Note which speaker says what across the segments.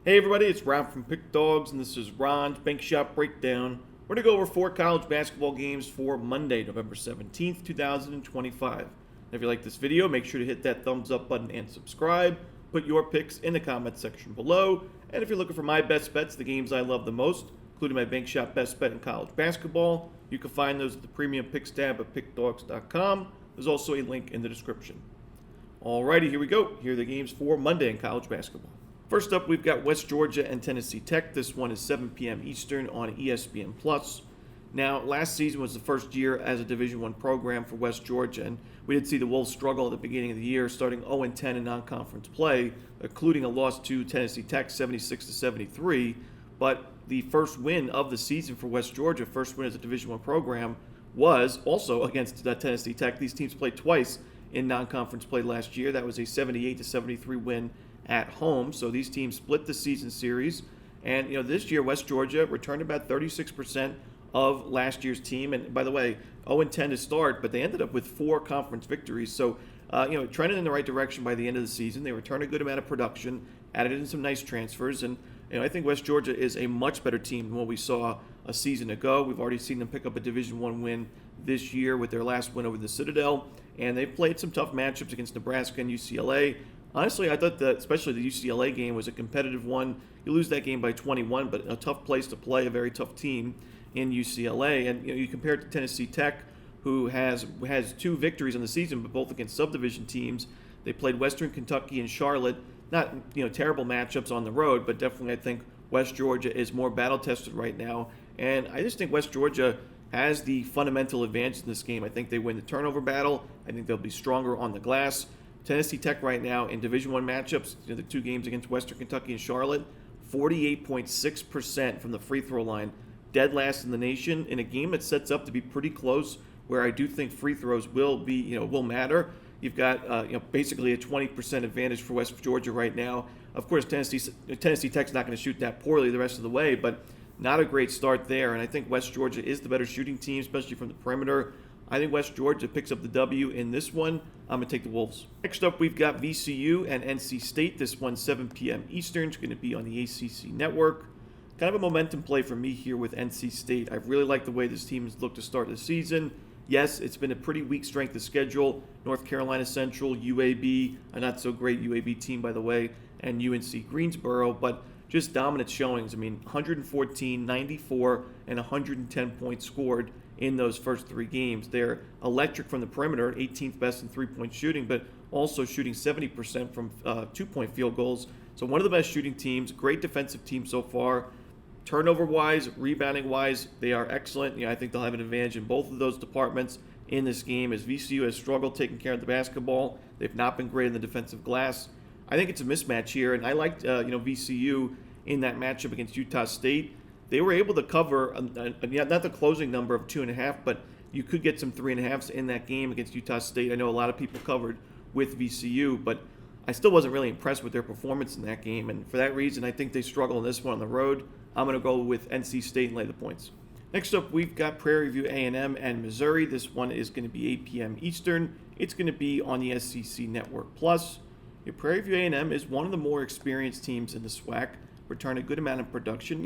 Speaker 1: Hey everybody, it's Ron from Pickdawgz, and this is Ron's Bank Shot Breakdown. We're going to go over 4 college basketball games for Monday, November 17th, 2025. If you like this video, make sure to hit that thumbs up button and subscribe. Put your picks in the comment section below. And if you're looking for my best bets, the games I love the most, including my Bank Shot Best Bet in college basketball, you can find those at the Premium Picks tab at pickdawgz.com. There's also a link in the description. Alrighty, here we go. Here are the games for Monday in college basketball. First up, we've got West Georgia and Tennessee Tech. This one is 7 p.m. Eastern on ESPN+. Now, last season was the first year as a Division I program for West Georgia, and we did see the Wolves struggle at the beginning of the year, starting 0-10 in non-conference play, including a loss to Tennessee Tech 76-73. But the first win of the season for West Georgia, first win as a Division I program, was also against Tennessee Tech. These teams played twice in non-conference play last year. That was a 78-73 win at home. So these teams split the season series. And, this year, West Georgia returned about 36% of last year's team. And by the way, 0-10 to start, but they ended up with 4 conference victories. So, trending in the right direction by the end of the season. They returned a good amount of production, added in some nice transfers. And, I think West Georgia is a much better team than what we saw a season ago. We've already seen them pick up a Division I win this year with their last win over the Citadel. And they've played some tough matchups against Nebraska and UCLA. Honestly, I thought that especially the UCLA game was a competitive one. You lose that game by 21, but a tough place to play, a very tough team in UCLA. And you compare it to Tennessee Tech, who has 2 victories on the season, but both against subdivision teams. They played Western Kentucky and Charlotte. Not terrible matchups on the road, but definitely I think West Georgia is more battle tested right now. And I just think West Georgia has the fundamental advantage in this game. I think they win the turnover battle. I think they'll be stronger on the glass. Tennessee Tech right now in Division I matchups, the 2 games against Western Kentucky and Charlotte, 48.6% from the free throw line, dead last in the nation in a game that sets up to be pretty close, where I do think free throws will matter. You've got basically a 20% advantage for West Georgia right now. Of course, Tennessee Tech's not going to shoot that poorly the rest of the way, but not a great start there. And I think West Georgia is the better shooting team, especially from the perimeter. I think West Georgia picks up the W in this one. I'm going to take the Wolves. Next up, we've got VCU and NC State. This one's 7 p.m. Eastern. It's going to be on the ACC network. Kind of a momentum play for me here with NC State. I really like the way this team has looked to start the season. Yes, it's been a pretty weak strength of schedule. North Carolina Central, UAB, a not-so-great UAB team, by the way, and UNC Greensboro, but just dominant showings. 114, 94, and 110 points scored in those first 3 games. They're electric from the perimeter, 18th best in three-point shooting, but also shooting 70% from 2-point field goals. So one of the best shooting teams, great defensive team so far. Turnover-wise, rebounding-wise, they are excellent. I think they'll have an advantage in both of those departments in this game, as VCU has struggled taking care of the basketball. They've not been great in the defensive glass. I think it's a mismatch here, and I liked VCU in that matchup against Utah State. They were able to cover, not the closing number of 2.5, but you could get some 3.5s in that game against Utah State. I know a lot of people covered with VCU, but I still wasn't really impressed with their performance in that game. And for that reason, I think they struggle in this one on the road. I'm going to go with NC State and lay the points. Next up, we've got Prairie View A&M and Missouri. This one is going to be 8 p.m. Eastern. It's going to be on the SEC Network Plus. Prairie View A&M is one of the more experienced teams in the SWAC. Return a good amount of production.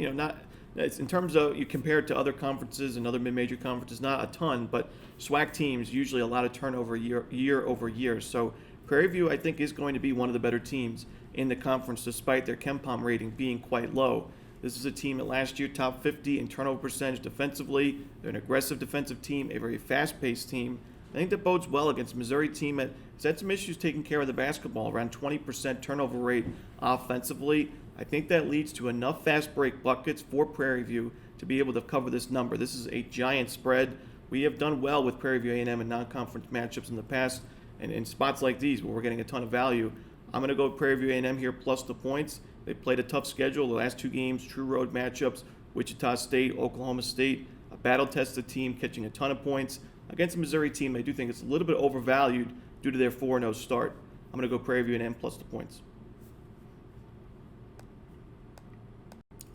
Speaker 1: It's in terms of you compare it to other conferences and other mid-major conferences, not a ton, but SWAC teams usually a lot of turnover year over year. So Prairie View, I think, is going to be one of the better teams in the conference, despite their KenPom rating being quite low. This is a team that last year top 50 in turnover percentage defensively. They're an aggressive defensive team, a very fast-paced team. I think that bodes well against a Missouri team that has had some issues taking care of the basketball, around 20% turnover rate offensively. I think that leads to enough fast break buckets for Prairie View to be able to cover this number. This is a giant spread. We have done well with Prairie View A&M in non-conference matchups in the past, and in spots like these where we're getting a ton of value. I'm going to go with Prairie View A&M here plus the points. They played a tough schedule. The last 2 games, true road matchups, Wichita State, Oklahoma State, a battle-tested team catching a ton of points. Against a Missouri team, I do think it's a little bit overvalued due to their 4-0 start. I'm going to go Prairie View A&M plus the points.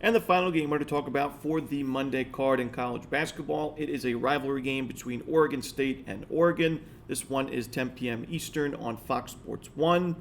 Speaker 1: And the final game we're going to talk about for the Monday card in college basketball, it is a rivalry game between Oregon State and Oregon. This one is 10 p.m. Eastern on Fox Sports 1.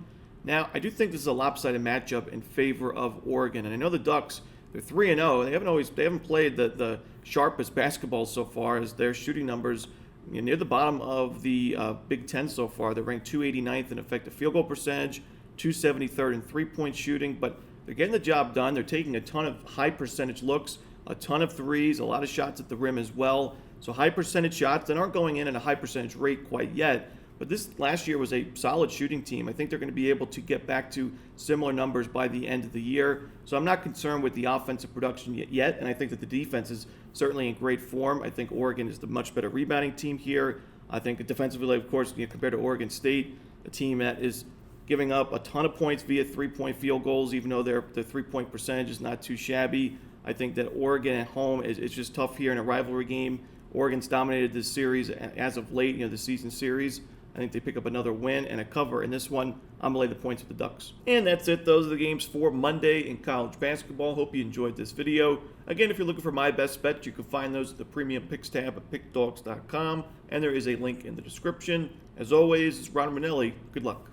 Speaker 1: Now, I do think this is a lopsided matchup in favor of Oregon, and I know the Ducks, they're 3-0. They haven't played the sharpest basketball so far, as their shooting numbers near the bottom of the Big Ten so far. They're ranked 289th in effective field goal percentage, 273rd in three-point shooting, but they're getting the job done. They're taking a ton of high percentage looks, a ton of threes, a lot of shots at the rim as well. So high percentage shots that aren't going in at a high percentage rate quite yet. But this last year was a solid shooting team. I think they're going to be able to get back to similar numbers by the end of the year. So I'm not concerned with the offensive production yet, and I think that the defense is certainly in great form. I think Oregon is the much better rebounding team here. I think defensively, of course, compared to Oregon State, a team that is giving up a ton of points via three-point field goals, even though their three-point percentage is not too shabby. I think that Oregon at home is just tough here in a rivalry game. Oregon's dominated this series as of late, the season series. I think they pick up another win and a cover in this one. I'm going to lay the points with the Ducks. And that's it. Those are the games for Monday in college basketball. Hope you enjoyed this video. Again, if you're looking for my best bets, you can find those at the Premium Picks tab at Pickdawgz.com, and there is a link in the description. As always, it's Romanelli. Good luck.